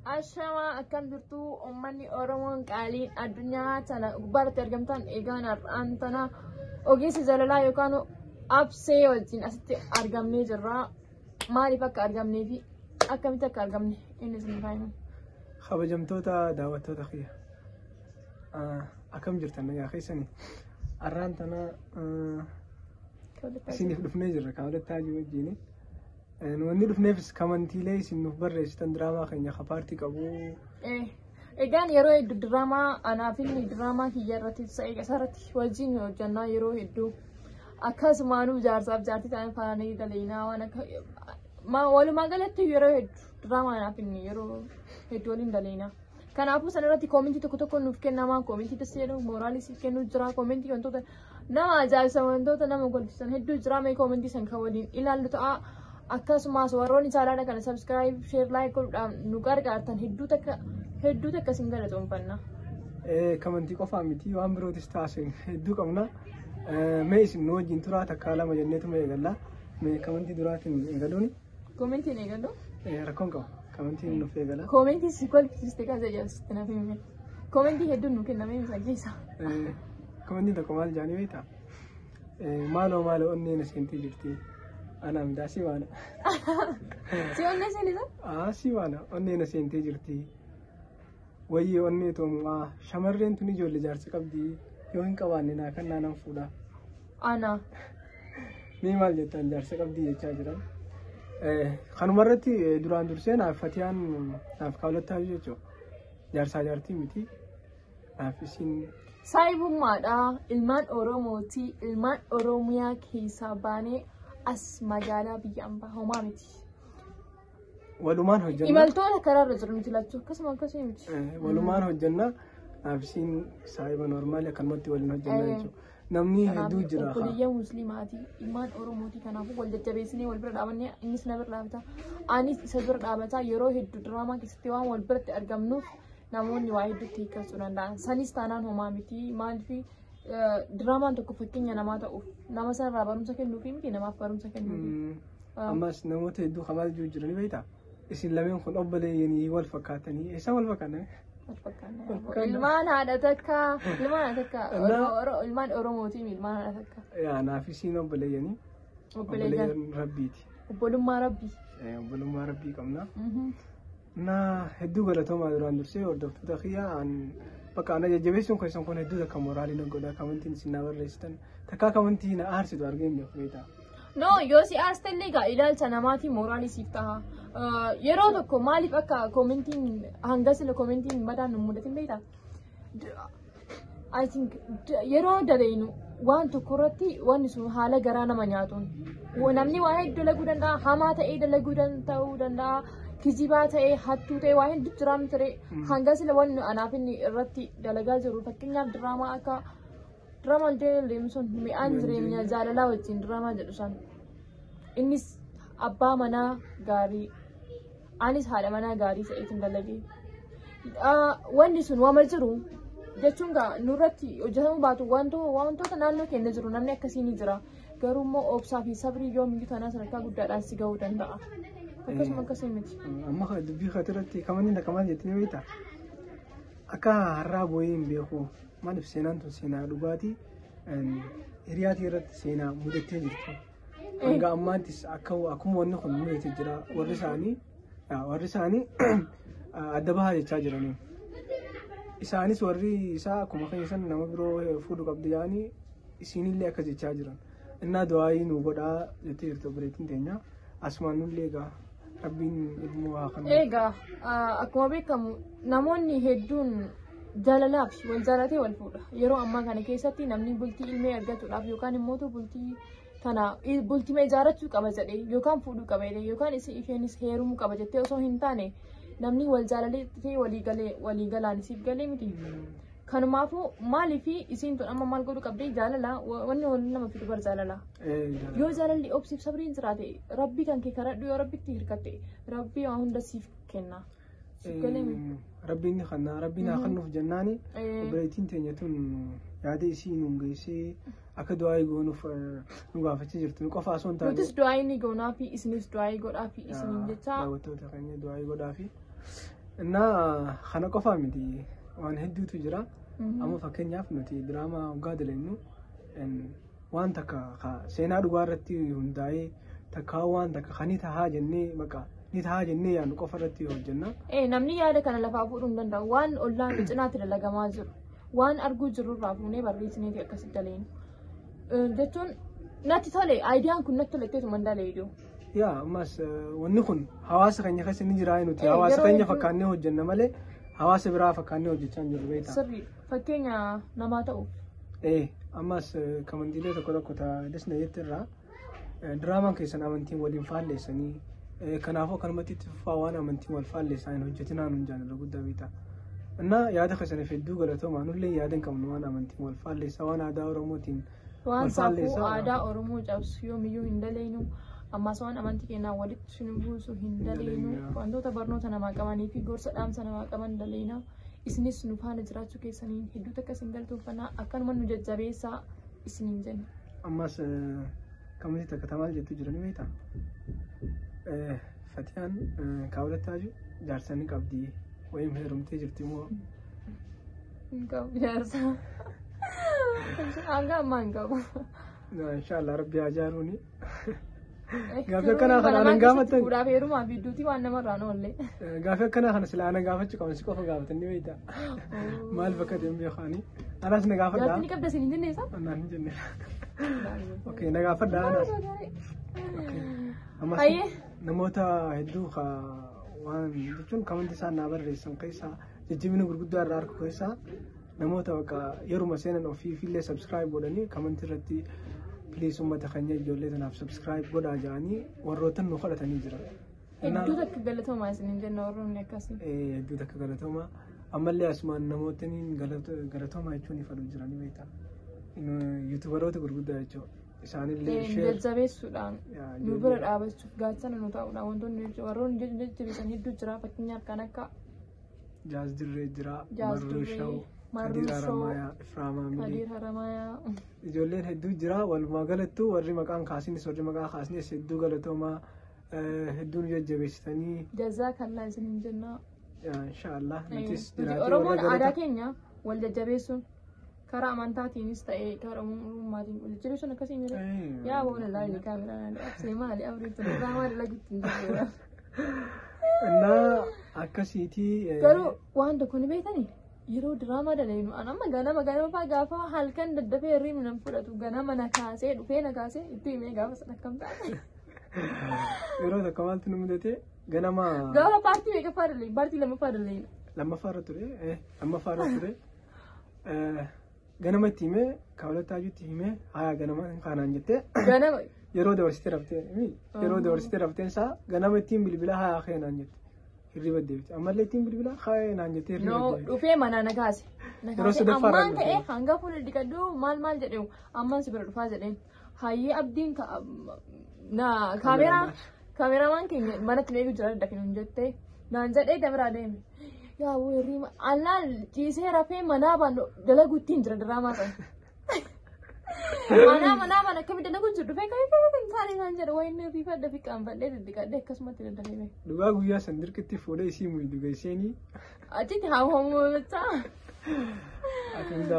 Ashama akkam jirtu uummanni Oromoon qaaliin addunyaa tana gubbaatti argamtan eegaan har'aan tana ogeessa jalalaa yookaan absee wajjin asitti argamnee jirra. Maaliif akka argamnee fi akkamitti akka argamne inni isin faayimu. Kabajamtoota daawwattoota kiyya. Akkam jirtan nagaa keessanii. Har'aan tana isiniif dhufnee jirra kaawwataa jiru wajjin. Wanni dhufneefis kamantiilee isin nuuf barreessitan diraamaa keenya kapaartii qabu. Egaan yeroo hedduu diraamaa anaa fi diraamaa kiyya irratti isarratti wajjin hojjannaa yeroo hedduu akkasumaanuu jaarsaaf jaartii ta'an faananii daleynaa waan akka walumaa galatti yeroo hedduu diraamaa anaa fi yeroo hedduu waliin daleynaa. Kanaafuu sanarratti koomentii tokko nuuf kennamaa koomentii tasseedhu mooraalii kennuu jira koomentii wantoota nama ajaa'ibsan wantoota nama golfisan hedduu jira mee koomentii san kan waliin ilaallu ta'a. Akkasumas warroonni chaanaala kana subscribe share like godhuudhaan nu gargaartan hedduu takka isin galatoomfanna. Kamantii qofaa miti waan birootis taasisan hedduu qabna. Mee isin nu wajjin turaa takkaa lama jenneetuma eegalla. Mee kamantii duraatiin eegaluuni. Koomentiin eegallu? Rakkoon qaba. Kamantiin nuuf eegala. Koomentii si kolfiste kan jedhamsitti naaf himi. Koomentii hedduun nu kennamee misa keessa. Koomentiin tokko maal jaanii beektaa? Maaloo onneen aseentii jirti. Ana mida si wana. Si onne senisa? Si wana. Onne na sente jirti. Wayye onne to ma shamarreen tuni ijoollee jaarsa qabdi. Yoo hin qabaanne naa kan naanan fuudha. Ana. Mee maal jettan jaarsa qabdi jechaa jiran. Kanumarratti duraan dursee naaf Fatiyaan naaf kaawwattaa jechuudha. Jaarsaa jaartii miti. Naaf isin saayibummaadha. Ilmaan Oromooti. Ilmaan Oromiyaa keessaa baanee as magaalaa biyya ambaa homaa miti. Walumaan hojjanna. Imaltoota karaarra jiru nuti lachuu akkasuma miti. Walumaan hojjanna. Naafisiin saayiba normaali akkanumatti waliin hojjanna jechuudha. Namni hedduu jira. Obboleeyyaa musliimaati. Ilmaan Oromooti kanaafuu wal jajjabeessinee wal bira dhaabannee innis na bira dhaabata. Anis isa bira dhaabata yeroo hedduu diraamaa keessatti waan wal biratti argamnuuf namoonni waa hedduutti hiikkachuu danda'an. Sanis taanaan homaa miti. Maaliif diraamaan tokko fakkeenya namaa ta'uuf nama sanarraa barumsa kennuufi miti namaaf barumsa kennuufi. Ammas namoota hedduu kamaa jiranii beektaa? Isin lameen kun obboleeyyanii wal fakkaatanii eessa wal fakkaatan? Ilmaan haadha takka ilmaan Oromooti ilmaan haadha takka. Naaf isiin obboleeyyanii. Obboleeyyan Rabbiiti. Obbolummaa Rabbii. Obbolummaa Rabbii qabna. Na hedduu galatoomaa duraan dursee hordoftoota kiyyaa bakka ana jajjabeessuun keessan kun hedduu takka mooraalii na godha kamantiin isin na barreessitan takkaa kamantii na aarsitu argeen beeku beektaa. No yoo si aastallee egaa ilaalcha namaatii mooraalii siif ta'a. Yeroo tokko maaliif akka koomentiin hangasila koomentiin badaan nu mudatin beektaa? I think yeroo daleynu waan tokko irratti wanni sun haala garaa nama nyaatuun namni waa hedduu dalaguu danda'a hamaa ta'ee dalaguu ta'uu danda'a. Kijibaa ta'ee hattuu ta'ee waa hedduu jiraam ture hangasila wanni anaaf inni irratti dalagaa jiru fakkeenyaaf diraamaa akka diraamaa deemsun mi'aan jireenya jaalalaa wajjin diraamaa jedhu san innis abbaa manaa gaarii anis haadha manaa gaarii ta'eetiin dalagee wanni sun waama jiru jechuun gaa nurratti hojjetamuu baatu wantoota naannoo keenya jiru namni akkasii ni jira garuu immoo obsaa fi sabrii yoo mingi kanaa sadarkaa guddaadhaan si gahuu danda'a. Akkasuma akkasii miti. Amma dubbii kanarratti kamanni kamaan jettanii beektaa? Akka har'aa boo'ee hin beeku maaliif seenaan tun seenaa dhugaatii hiriyaatii irratti seenaa mudattee jirti. Hanga ammaattis akkuma wanni kun mudatee jira warri isaanii adda bahaa jechaa jiranii. Isaanis warri isaa akkuma keessan nama biroo fuudhu qabdi yaa'anii isinillee akka jechaa jiran. Innaa du'aayii nu godhaa jettee jirti obboleettiin teenya. Asumaan nullee egaa Rabbiin ilmoo haa kennu. Egaa akkuma beekamu namoonni hedduun jaalalaaf wal jaalatee wal fuudha. Yeroo ammaa kana keessatti namni bultii ilmee argachuudhaaf yookaan immoo bultii kana bultii ijaarrachuu qaba jedhee yookaan fuudhuu qaba jedhee yookaan isheenis heerumuu qaba jettee osoo hin taane namni wal jaalatee walii galaan siif galee miti. Kanumaafuu maaliif isiin tun amma maal godhu qabdee jaalala wanni nama fidu bar jaalala. Yoo jaalalli obsiif sabriin jiraate rabbii kan kee kadhadhu yoo rabbitti hirkatte rabbii waan hunda siif kenna. Rabbiin ni kenna rabbiin haa kennuuf jennaani obboleettiin teenya tun yaada isii nuun geessee akka du'aayii goonuuf nu gaafachaa jirtu qofa osoo hin taane. Nutis du'aayii ni goonaa fi isinis du'aayii godhaa fi isiniin jecha. Daawwattoota keenya du'aayii godhaa fi Innaa kana qofaa miti waan hedduutu jira. Amma fakkeenyaaf nuti diraamaa waggaa daleenyu waan takka seenaa dhugaa irratti hundaa'ee takkaa waan takka kan ni tahaa jennee maqaa ni tahaa jennee yaadnu qofa irratti hojjenna. Namni yaada kana lafaa fuudhuu hin danda'u. Waan ollaan cinaatti dalagamaa jiru. Waan arguu jirru irraa fuunee barreessineeti akkasitti daleenu. Jechuun natti tole aayidiyaan kun natti toletteetuma hin daleedu. Yaa ammas wanni kun hawaasa keenya keessa ni jira nuti hawaasa keenya fakkaannee hojjenna malee hawaasa biraa fakkaannee hojjechaa hin jirru beektaa. Sirrii fakkeenya namaa ta'u. Ammas kamantiilee tokko tokko dasna jettirraa diraamaan keessan amantiin waliin faalleessanii kanaafuu akkanumatti itti fufaa waan amantiin wal faalleessaa hin hojjetinaa nuun jaalala guddaa beektaa. Innaa yaada keessaniif hedduu galatoomaa nullee yaada hin qabnu waan amantiin wal faalleessaa waan aadaa Oromootiin waan saafuu aadaa Oromoo cabsu yoomiyyuu hin daleenu. Ammas waan amantii keenyaa walitti sin buusu hin daleenu. Wantoota barnoota namaa qabanii fi gorsa dhaamsa namaa qaban daleena. Isinis nu faana jiraachuu keessaniin hedduu takka isin galtoofannaa akkanuma nu jajjabeessaa isiniin jenna. Ammas kamuti takka tamaal jettu jirani beektaa? Fatiyaan kaawwataa jiru jaarsanii qabdi wayim heerumtee jirti moo? Hin qabu jaarsa. Hanga ammaa hin qabu. Inshaallah rabbi haa jaaruuni. Gaaffii akkanaa kana anan gaafattan. Fuudhaaf heerumaa fi idduutii waan namarraan oollee. Gaaffii akkanaa kana silaa anan gaafachuu qaban si qofa gaafatanii beektaa? Maal bakka deemee kaanii? Anas na gaafadhaa. Gaaffii ni qabda isin hin jenneessa? Annaan hin jenne. Okay, na gaafadhaa anas. Ammas namoota hedduu waan jechuun kamanti isaan naa barreessan keessaa jajjabina gurguddaa irraa argu keessaa namoota bakka yeruma seenan ofiifillee subscribe godhanii kamanti irratti please ummata keenya ijoollee tanaaf subscribe godhaa jedhanii warrootan nu kadhatanii jira. Hedduu takka galatoomaa isiniin jenna warroonni akkasii. Hedduu takka galatoomaa ammallee asumaan namootni galatoomaa jechuun ifadhu jiranii beektaa. Yuutubaroota gurguddaa jechuudha. Isaanillee jajjabeessuudhaan nu bira dhaabachuuf gaachana nu ta'uudhaan wantoonni warroonni jajjabeessan hedduu jira fakkeenyaaf kan akka Jaaz Dirree jira, Marruu Shaw, Kadir Haramayaa. Ijoolleen hedduu jira walumaa galattuu warri maqaan kaasinis warri maqaa kaasnis hedduu galatoomaa hedduun jajjabeessitanii. Jazaa kallaa isiniin jenna. Inshaallah nutis jiraatee Oromoon aadaa keenya wal jajjabeessuun karaa amantaatiinis ta'ee karaa ummaatiin wal jajjabeessuun akkasii mira. Yaa boona laalli kaameraan absee maali abriitu diraamaa dalaguutti hin jirre. Innaa akkasiitii. Garuu waan tokko ni beektanii yeroo diraamaa daleenu amma ganama fa'aa gaafa halkan daddafee hirriibni nan fudhatu ganama na kaasee dhufee na kaasee itti himee gaafa sana akkam taate. Yeroo tokko maaltu nu mudate ganama. Gaafa paartii meeqaffaa daleenu paartii lammaffaa daleenu. Lammaffaa ture lammaffaa ture. Ganama itti himee kaawwataa jirutti himee haa ganama kanaan jettee. Ganama. Yeroo dabarsitee raftee yeroo dabarsitee rafteen isaa ganama ittiin bilbila haa keenaan jette hirriba deebite ammallee ittiin bilbila haa naan jettee hirriba deebite. Dhufee mana na kaase. Ammaan ta'ee hanga fuula dhiqadhu maal jedhee ammaan si bira dhufaa jedheen hayyee abdiin kaameramaan keenya manatti meequu jira dafin hin jettee naan jedhee dabiraa deeme. Yaa hirriba allaan ciisee rafee manaa dalagu ittiin jira diraamaa sana. Mana akkamitti dalaguun jiru dhufee kan taane kan jedhu wayinni rifadda fi qaanfadhee diddiqadhee akkasumatti daddafee. Dhugaa guyyaa san dirqitti fuudhee isii muyi dhuga isheenii. Achitti haamamuu bachaa.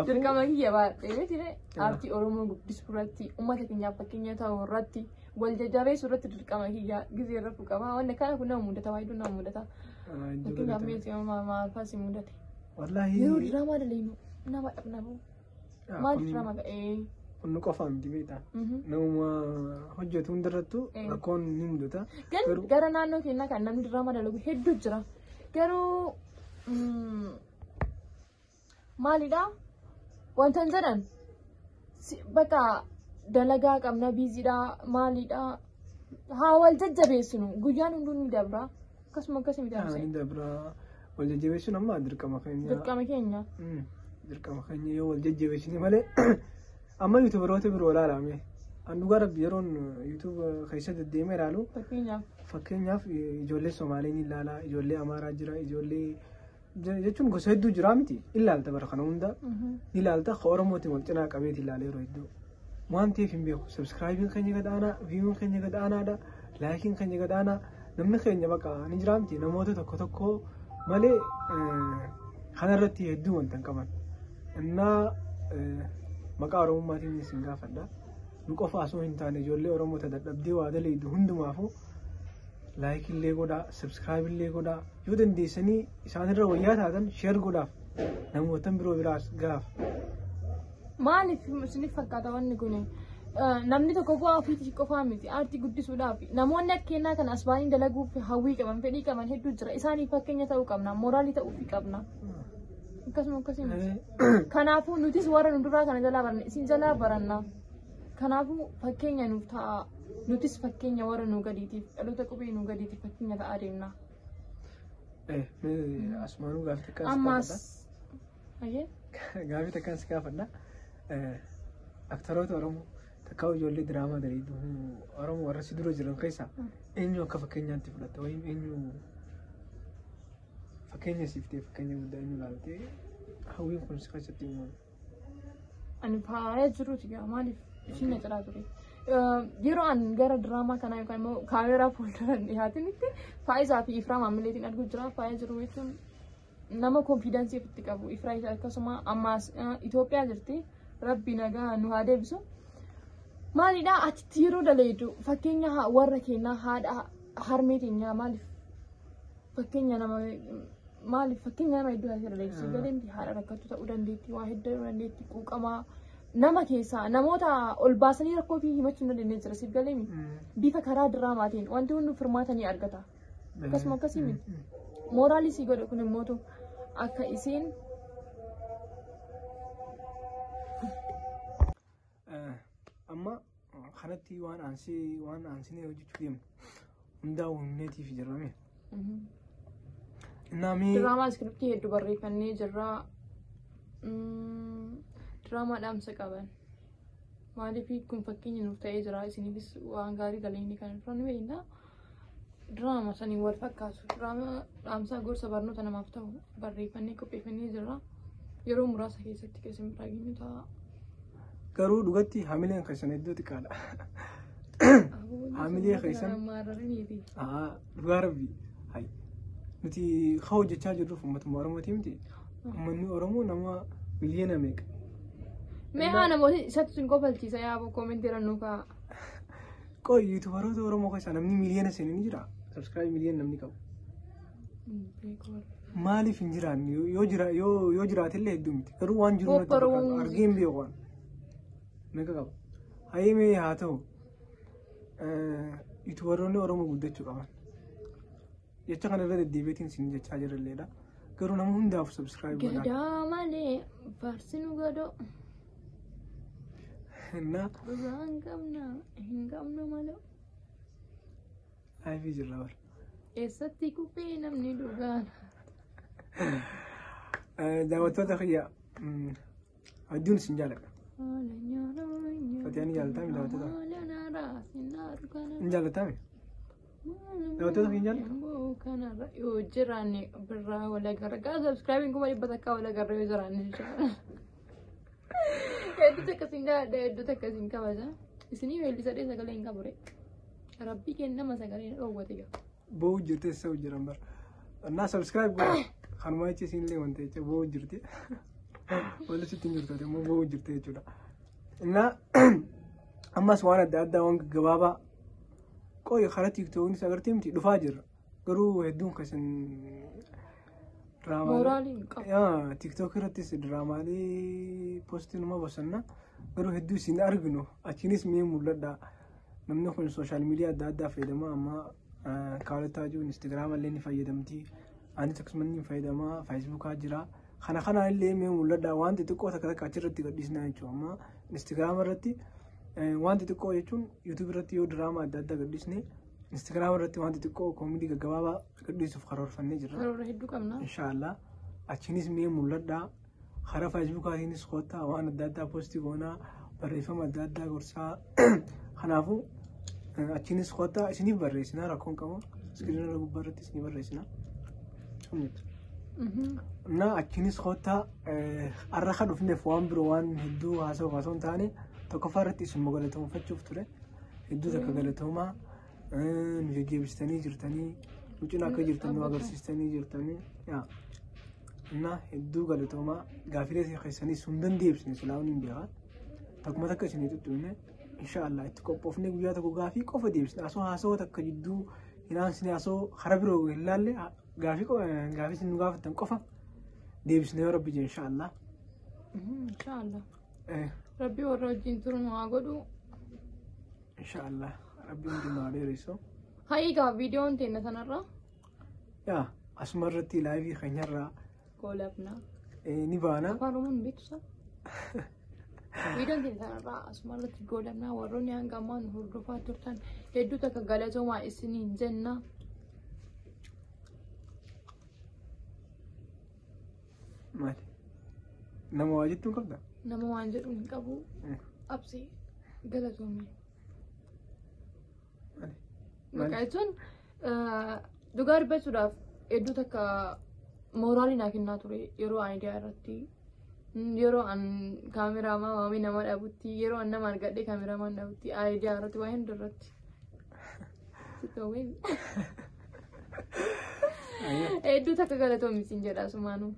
Dirqama kiyya baadhee beekne aartii Oromoo guddisuu irratti uummata keenyaaf fakkeenya ta'uu irratti wal jajjabeessuu irratti dirqama kiyya gizee irra fuqama. Wanni kana kun nama mudata waayiduu nama mudata. Fakkeenyaaf meeshaa maal faasi mudate. Yeroo diraamaa daleenu nama dhabnamu. Maal diraamaa ga'ee. Kun qofaa miti beektaa. Nama hojjetu hundarrattu rakkoon ni mudata. Gara naannoo keenyaa kan namni diraamaa dalagu hedduu jira. Garuu maalidhaa? Wantan jedhan bakka dalagaa qabna biiziidhaa maalidhaa? Haa wal jajjabeessinu guyyaan hunduu ni dabra. Akkasuma akkasii miti ni dabra. Wal jajjabeessuun amma dirqama keenya. Dirqama keenya. Dirqama keenya yoo wal jajjabeessine malee. Amma yuutubaroota biroo ilaalame dhugaa rabbi yeroon yuutuuba keessa deddeemee ilaalu fakkeenyaaf ijoollee Somaaliin ilaalaa ijoollee Amaaraa jira ijoollee jechuun gosa hedduu jira miti ilaalta bara kana hunda ilaalta Oromootiin wal cinaa qabeeti ilaalee yeroo hedduu waan ta'eef hin beeku subscribe keenya gadaanaa viiyuun keenya gadaanaadha laayikiin keenya gadaanaa namni keenya bakka ni jira miti namoota tokko malee kanarratti hedduu wanta hin qaban. Innaa maqaa Oromummaatiin isin gaafadha. Nu qofa osoo hin taane ijoollee Oromoota dadhabdee waa daleedu hundumaafuu laayikii illee godhaa, sabskiraayib illee godhaa. Yoo dandeessanii isaanirra wayyaa taatan sheer godhaaf namootan biroo biraas gaaf. Maaliif isiniif fakkaata wanni kun? Namni tokko bu'aa ofiitii qofaa miti aartii guddisuudhaaf namoonni akka kennaa kana as baanii dalaguuf hawwii qaban fedhii qaban hedduu jira. Isaaniif fakkeenya ta'uu qabna, mooraalii ta'uufii qabna. Akkasuma kanaafuu nutis warra nu duraa kana jalaa baranna, isin jalaa baranna. Kanaafuu fakkeenya nuuf ta'a. Nutis fakkeenya warra nu gadiitiif dhaloota qubee nu gadiitiif fakkeenya ta'aa deemna. Asumaanuu gaafii takkaan Ammaas gaafii takkaan si gaafadha. Aktaroota Oromoo takkaa ijoollee diraamaa daleedu Oromoo warra si dura jiran keessaa eenyu akka fakkeenyaatti fudhatta wayim eenyu fakkeenya siiftee fakkeenya guddaa eenyu ilaaltee hawwiin kun si keessatti uumamu. Ani faaya jiruuti gaa maaliif ishiin na cidhaa ture. Yeroo an gara diraamaa kanaa yookaan immoo kaameeraa fuulduraan dhiyaatinitti faayisaa fi Ifraa maamileetiin arguu jira. Faaya jiru jechuun nama konfiidaansii ofitti qabu. Ifraa akkasuma ammaas Itoophiyaa jirti. Rabbi nagaa nu haa deebisu. Maalidhaa achitti yeroo daleedu fakkeenya warra keenyaa haadha harmee keenyaa maaliif fakkeenya nama maaliif fakkeenya nama hedduu asirra daleessu galeemti haadha rakkattu ta'uu dandeetti waa hedduu dandeetti quuqamaa nama keessaa namoota ol baasanii rakkoo fi himachuu hin dandeenye jira siif galeemi bifa karaa diraamaatiin wanti hundi firmaatanii argata akkasuma akkasii miti mooraalii sii godhe kun immoo akka isiin amma kanatti waan aansinee hojjechuu deemnu hundaa humneetiif jirame. Diraamaa iskiriptii hedduu barreeffannee jirra. Diraamaa dhaamsa qaban. Maaliif kun fakkeenya nuuf ta'ee jira isiniifis waan gaarii galeenii kan irraa ni beekna. Diraamaa sanii wal fakkaatu. Diraamaa dhaamsaa gorsa barnoota namaaf ta'u barreeffannee qopheeffannee jirra. Yeroo muraasa keessatti keessan biraa geenyu ta'a. Garuu dhugatti hamileen keessan iddoo xiqqaadha. Hamilee keessan dhugaa rabbi nuti haa hojjechaa jirruuf uummatuma Oromootii miti. Uummanni Oromoo nama miliyoona meeqa. Mee haa namooti isatti sun qofalchiisa yaaboo koomenteera nu ka'a. Qoy yuutubaroota Oromoo keessaa namni miliyoona seenii ni jira. Sabskiraayib miliyoona namni qabu. Maaliif hin jiraanne yoo jiraatillee hedduu miti. Garuu waan jiru argee hin beeku waan. Meeqa qaba. Hayyamee haa ta'u yuutubaroonni Oromoo guddachuu qaban. Jecha kana irra deddeebiitiin isin jechaa jiralleedha. Garuu nama hundaaf sabskiraayib godhaa. Gadaa malee faarsinu gadoo. Innaa. Dhugaa hin qabnu malee. Haayifii jirra bara. Eessatti kubbee namni dhugaan. Daawwattoota kiyya hedduun isin jaalladha. Fatiyaan jaalatame daawwattoota. Hin jaalatame. Daawwattoota kiyya jaalladha. Kanarra yoo jiraanne birraa wal agarra sabskiraayibiin kuma dhibba takkaa wal agarra yoo jiraanne jechuudha. Hedduutu akkasiin gaadha hedduutu akkasiin kabaja. Isinii weellisadhee sagalee hin qabure. Rabbii kennama sagalee dhoowwate gaa. Boo jirte sa'u jiran bara. Annaa sabskiraayib godha. Kanuma jecha isinillee wanta jecha boo jirte. Wali sitti hin jirtu immoo boo jirte jechuudha. Innaa ammas waan adda addaa waan gaggabaabaa qoy karaa tiiktookiinis agartee miti dhufaa jirra. Garuu hedduun keessan diraamaa tiiktookii irrattis diraamaalee poostii nama bosonna garuu hedduu isin arginu achiinis mee mul'adha. Namni kun sooshaal miidiyaa adda addaa fayyadama amma kaawwataa jiru instaagiraama illee ni fayyadamti. Anis akkasumas ni fayyadama feesbuukaa jira. Kana illee mee mul'adha waan xixiqqoo takka takka achirratti gadhiisnaa jechuudha. Amma instaagiraama irratti waan xixiqqoo jechuun yuutuub irratti yoo diraamaa adda addaa gadhiisne instaagiraama irratti waan xixiqqoo koomedii gaggabaabaa gadhiisuuf karoorfannee jirra. Karoora hedduu qabna. Inshaallah achiinis mee mul'adha. Karaa feesbuukaatiinis kottaa waan adda addaa poostii goonaa barreeffama adda addaa gorsaa. Kanaafuu achiinis kottaa isiniif barreessinaa rakkoon qabu iskiriinara gubbaa irratti isinii barreessinaa. Na achiinis kottaa har'a kan dhufneef waan biroo waan hedduu haasa'uuf osoo hin taane tokkoffaa irratti isin galateeffachuuf ture. Hedduu takka galatoomaa nu jajjabeessitanii jirtanii nucina akka jirtan nu agarsiistanii jirtanii yaa እና hedduu galatooma gaafilee keessanii sundan deebisne silaawun hin beekaa takkuma takka isin tuttuune inshallah itti qophoofne guyyaa tokko gaafii qofa deebisne asoo haasoo takka jidduu hinaansine asoo hara biroo hin laalle gaafii isin nu gaafatan qofa deebisne yoo rabbi jee inshallah rabbi warra wajjin turun waa godhu inshallah rabbi hundumaa dheeriso hayigaa viidiyoon teenya sanarra yaa asuma irratti laayivii keenyarraa golabna ni baana afaanumun beeksa viidiyoon teenya sanarraa asuma irratti golabna warroonni hanga ammaan hordofaa turtan hedduu takka galatoomaa isiniin jenna maali nama waa jettuun qabda nama waan jedhuun hin qabu absee galatoomee maqaa jechuun dhugaa dubbachuudhaaf hedduu takka mooraalii naa kennaa ture yeroo aayidiyaa irratti yeroo an kaameraamaa waamii nama dhabutti yeroo an nama argadhee kaameraamaan dhabutti aayidiyaa irratti waa hunda irratti hedduu takka galatoomisin jedha sumaanuu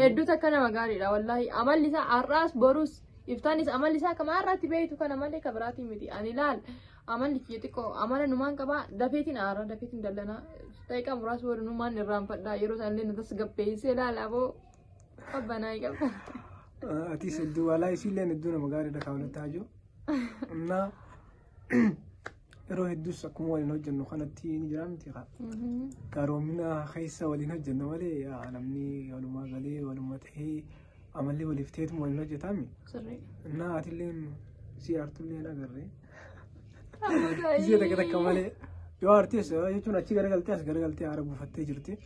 hedduu takka nama gaariidha wallaahi amalli isaa har'aas boruus iftaanis amalli isaa kama har'aatti beeytu kana malee kabiraatiin miti ani laal amalli kiyya xiqqoo amala numaan qabaa dafeetiin aara dafeetiin dallanaa daqiiqaa muraasa waliin numaan irraanfadhaa yeroo isaan illee nutas gabbeessee laala boo qabbanaa'ii qabda. Atis hedduu walaa isiilleen hedduu nama gaariidha kaawwataa jiru. Innaa yeroo hedduus akkuma waliin hojjennu kanatti ni jira miti kaa. Garoomina keessa waliin hojjennu malee namni walumaa galee waluma ta'ee amallee waliif ta'eetu waliin hojjetaami. Innaa atilleen si aartullee agarree. Isii takka takka malee yoo aartis jechuun achi garagaltee as garagaltee haara buufattee jirti.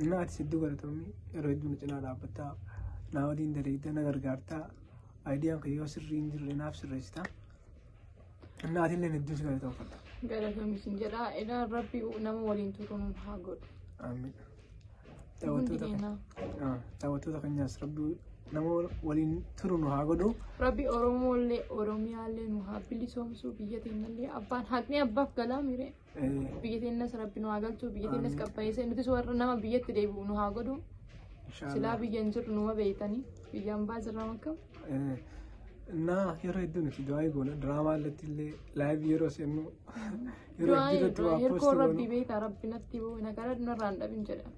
Innaa atis hedduu galatoomii yeroo hedduu nu cinaa dhaabbattaa naa waliin daleegda na gargaartaa aayidiyaan kan yoo sirrii hin jirre naaf sirreessitaa. Innaa atillee hedduu si galatoomfadha. Galatoomii sin jedhaa edaan rabbi nama waliin turuun haa godhu. Amiin. Daawwattoota keenyaas rabbi nama waliin turu nu haa godhu. Rabbi Oromoolee Oromiyaallee nu haa bilisoomsuu biyya teenyallee abbaan haqni abbaaf galaa mire. Biyya teenyas rabbi nu haa galchuu biyya teenyas qabbaneessee nutis warra nama biyyatti deebi'u nu haa godhu. Silaa biyya hin jirru numa beeytanii biyyaan baasirraa makkamu. Naa yeroo hedduu nuti du'aa goona diraamaa irratti illee laayivii yeroo seennu yeroo hedduutti waa poostii goona. Rabbi beektaa rabbi natti bu'u nagara nurraa hin dhabin jedha.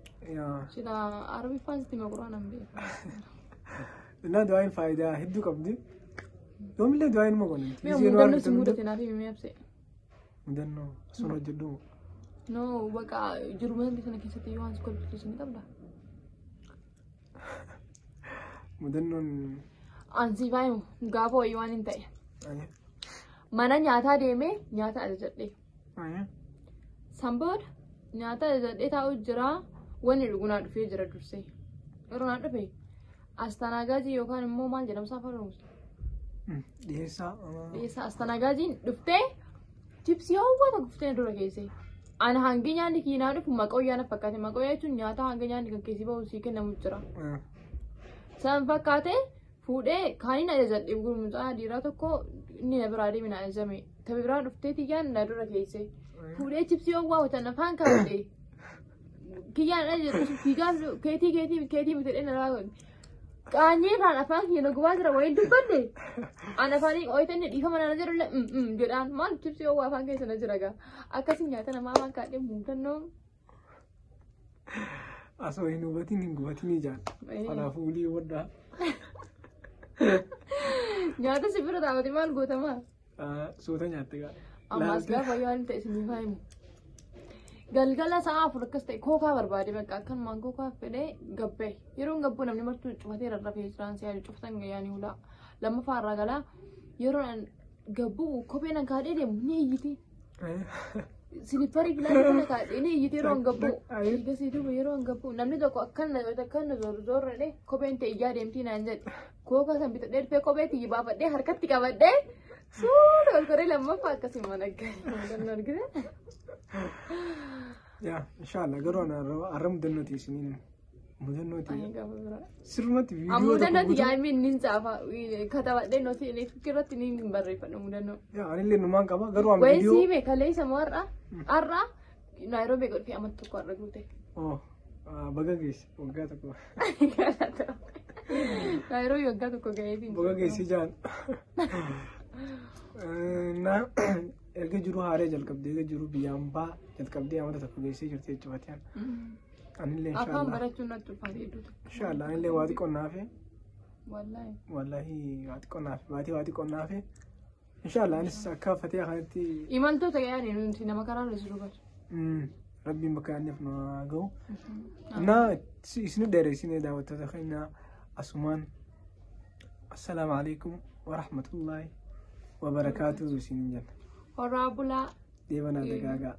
Silaa arabii faansitti maquraan hin beeku. Innaa du'aan faayidaa hedduu qabdi. Yoomillee du'aan ima goone. Mudannoo si mudate naaf himee abse. Mudannoo sun hojjedhu. No baqa jirumatti sana keessatti yoo ansi kolfitu sin qabda. Mudannoon. Ansi faayimu gaafa wayii waan hin ta'e. Mana nyaataa deemee nyaata ajajadhee. Sanbooda nyaata ajajadhee taa'u jira wanni dhugunaa dhufee jira dursee. Yeroo naa dhufe astanaagaajii yookaan immoo maal jedhamu isaa fayyadamu. Dhiyeessaa astanaagaajiin dhuftee chipsii hawwata guftee dura keessee. Ana hangi nyaanni kiinaa dhufu maqooyyaa na fakkaate maqooyyaa jechuun nyaata hangi nyaanni kan keessi bahu sii kennamu jira. San fakkaatee. Fuudhee kaaniin ajajadhee gurmucaa dhiiraa tokko inni na biraa deemee na ajajame. Tabi biraa dhuftee tiyyaan na dura keessee. Fuudhee chipsii hawwaa watan afaan kaawwadhee. Kiyyaan ajajadhu fiigaaf keetii bitadhee na laa godhe. Qaanyee irraan afaan kiyya gubaa jira wayiin dubbadde. An afaanii ooyitanne dhiifama nana jedhu jedhaan maal chipsii hawwaa afaan keessa na jira gaa. Akkasiin nyaata namaa afaan kaadhee muudannoo. Asoo hin hubatiin hin gubatiin ijaan. Kanaafuu ulii waddaa. Nyaata si bira taa'uuti maal gootamaa? Suuta nyaatte gaa. Ammaas gaafa waan ta'e isinii faayimu. Galgala sa'a afur akkas ta'e kookaa barbaade bakka akkanumaan kookaa fedhee gabbee. Yeroon gabbuu namni martuu cufatee rarrafee jiraan si'aa cufatan gayyaanii ulaa. Lammaffaa irraa galaa yeroon gabbuu kopheen an kaadhee deemu ni iyyiti. Silipparii filaanii kana kaadhee ni iyyiti yeroon gabbuu. Eegasii duuba yeroon gabbuu namni tokko akkana zorredhee kopheen ta'e iyyaa deemtii naan jedhe. Kookaa san bitadhee dhufee kophee tiyyi baafadhee harkatti qabadhee suura olkoree lammaffaa akkasii mana gaarii argite. Yaa inshallah garuu arra mudannooti isiniin mudannooti sirrumatti viidiyoo tokko mudannooti yaa'imni nin caafa katabadhee nooti irratti nin barreeffadha mudannoo. Yaa anillee numaan qaba garuu viidiyoo. Wayii siime kalee isa moo har'a Naayiroobii godhee amma tokko har'a guute. Oh, baga geessi waggaa tokko. Naayiroobii waggaa tokko ga'eetiin. Baga geessi jaan. Na erga jiru haaree jalqabdee erga jiru biyyaan baa jalqabdee amata tokko geessee jirti jechuudha. Anillee Afaan inshaallah. barachuun natti ulfaate hedduutu. Inshaallah anillee waa xiqqoo naafe. Wallaahi. Wallahi waa xiqqoo naafe baatii waa xiqqoo naafe. Inshaallah anis akka fatee kanatti. Imaltoota yaa'anii nuti nama karaan jiru bara. Rabbiin bakka aanneef nu haa gahu. Naa isin dheeressinee daawwattoota keenya asumaan. Assalaamu alaikum wa rahmatullahi wa barakaatuhu isin jenna. Horaa bulaa. Deebanaa dagaagaa.